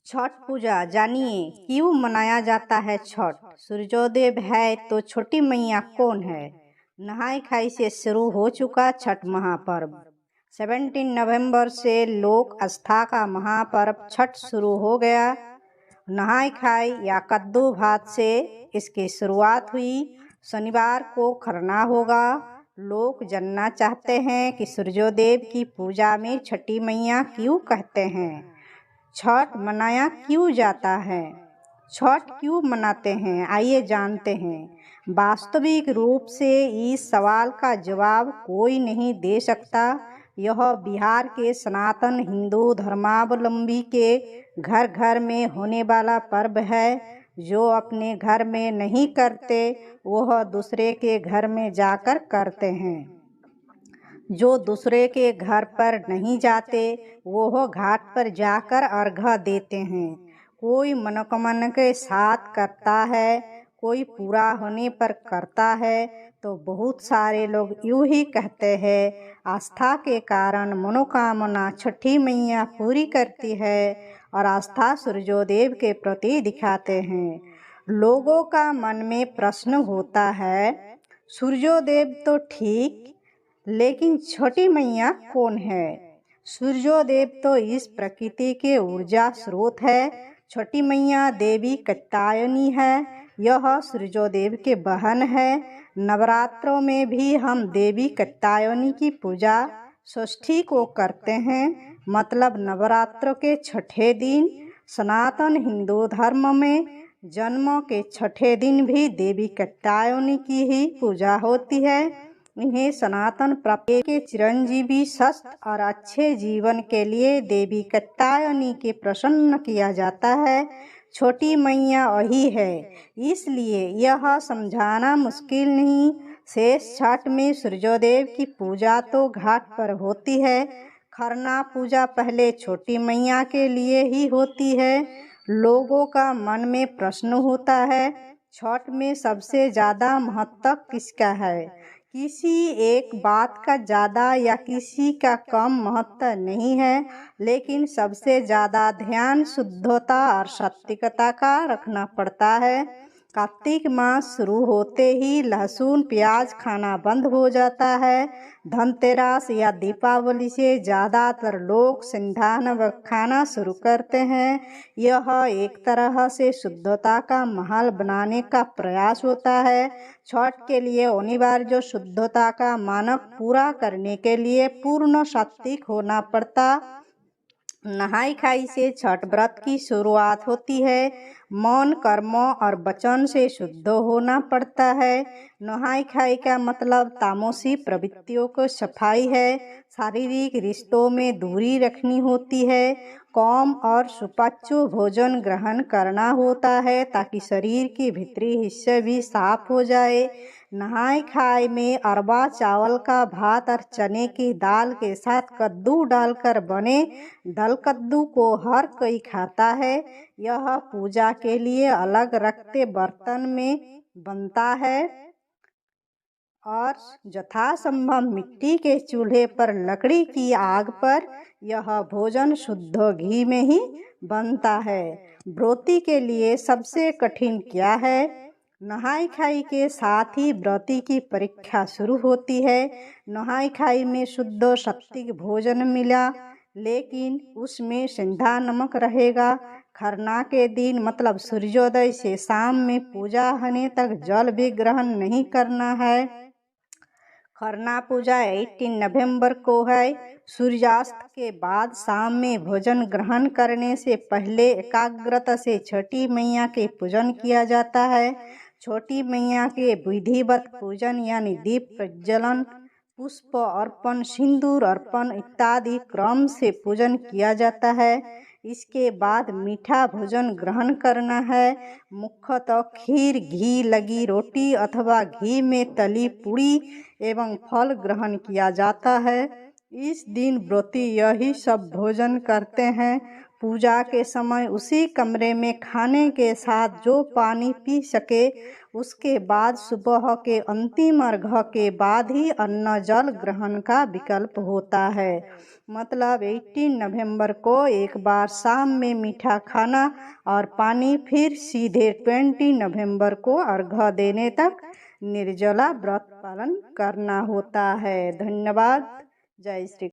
छठ पूजा जानिए क्यों मनाया जाता है छठ। सूर्योदय है तो छोटी मैया कौन है। नहाई खाई से शुरू हो चुका छठ महापर्व। 17 नवंबर से लोक आस्था का महापर्व छठ शुरू हो गया। नहाई खाई या कद्दू भात से इसकी शुरुआत हुई। शनिवार को खरना होगा। लोग जानना चाहते हैं कि सूर्योदय की पूजा में छठी मैया क्यों कहते हैं। छठ मनाया क्यों जाता है। छठ क्यों मनाते हैं, आइए जानते हैं। वास्तविक रूप से इस सवाल का जवाब कोई नहीं दे सकता। यह बिहार के सनातन हिंदू धर्मावलंबी के घर घर में होने वाला पर्व है। जो अपने घर में नहीं करते वह दूसरे के घर में जाकर करते हैं। जो दूसरे के घर पर नहीं जाते वो घाट पर जाकर अर्घ्य देते हैं। कोई मनोकामना के साथ करता है, कोई पूरा होने पर करता है। तो बहुत सारे लोग यूँ ही कहते हैं, आस्था के कारण मनोकामना छठी मैया पूरी करती है और आस्था सूर्योदय के प्रति दिखाते हैं। लोगों का मन में प्रश्न होता है, सूर्योदय तो ठीक, लेकिन छठी मैया कौन है। सूर्योदय तो इस प्रकृति के ऊर्जा स्रोत है। छठी मैया देवी कात्यायनी है। यह सूर्योदय के बहन है। नवरात्रों में भी हम देवी कात्यायनी की पूजा षष्ठी को करते हैं, मतलब नवरात्रों के छठे दिन। सनातन हिंदू धर्म में जन्म के छठे दिन भी देवी कात्यायनी की ही पूजा होती है। इन्हें सनातन प्रपे के चिरंजीवी स्वस्थ और अच्छे जीवन के लिए देवी कात्यायनी के प्रसन्न किया जाता है। छोटी मैया वही है, इसलिए यह समझाना मुश्किल नहीं। शेष छठ में सूर्योदय की पूजा तो घाट पर होती है। खरना पूजा पहले छोटी मैया के लिए ही होती है। लोगों का मन में प्रश्न होता है, छठ में सबसे ज़्यादा महत्व किसका है। किसी एक बात का ज़्यादा या किसी का कम महत्व नहीं है, लेकिन सबसे ज़्यादा ध्यान शुद्धता और सात्विकता का रखना पड़ता है। कार्तिक मास शुरू होते ही लहसुन प्याज खाना बंद हो जाता है। धनतेरस या दीपावली से ज़्यादातर लोग सिंधान खाना शुरू करते हैं। यह एक तरह से शुद्धता का महल बनाने का प्रयास होता है। छठ के लिए अनिवार्य जो शुद्धता का मानक पूरा करने के लिए पूर्ण सात्विक होना पड़ता। नहाई खाई से छठ व्रत की शुरुआत होती है। मन कर्म और वचन से शुद्ध होना पड़ता है। नहाई खाई का मतलब तामसी प्रवृत्तियों को सफाई है। शारीरिक रिश्तों में दूरी रखनी होती है। कम और सुपाच्य भोजन ग्रहण करना होता है ताकि शरीर के भीतरी हिस्से भी साफ हो जाए। नहाई खाई में अरवा चावल का भात और चने की दाल के साथ कद्दू डालकर बने दल कद्दू को हर कोई खाता है। यह पूजा के लिए अलग रखते बर्तन में बनता है और यथासंभव मिट्टी के चूल्हे पर लकड़ी की आग पर यह भोजन शुद्ध घी में ही बनता है। व्रती के लिए सबसे कठिन क्या है। नहाई खाई के साथ ही व्रती की परीक्षा शुरू होती है। नहाई खाई में शुद्ध सात्विक भोजन मिला, लेकिन उसमें सेंधा नमक रहेगा। खरना के दिन मतलब सूर्योदय से शाम में पूजा होने तक जल भी ग्रहण नहीं करना है। खरना पूजा 18 नवंबर को है। सूर्यास्त के बाद शाम में भोजन ग्रहण करने से पहले एकाग्रता से छठी मैया के पूजन किया जाता है। छोटी मैया के विधिवत पूजन यानी दीप प्रज्वलन, पुष्प अर्पण, सिंदूर अर्पण इत्यादि क्रम से पूजन किया जाता है। इसके बाद मीठा भोजन ग्रहण करना है। मुख्यतः खीर, घी लगी रोटी अथवा घी में तली पूड़ी एवं फल ग्रहण किया जाता है। इस दिन व्रती यही सब भोजन करते हैं। पूजा के समय उसी कमरे में खाने के साथ जो पानी पी सके, उसके बाद सुबह के अंतिम अर्घ्य के बाद ही अन्न जल ग्रहण का विकल्प होता है। मतलब 18 नवंबर को एक बार शाम में मीठा खाना और पानी, फिर सीधे 20 नवंबर को अर्घ्य देने तक निर्जला व्रत पालन करना होता है। धन्यवाद। जय श्री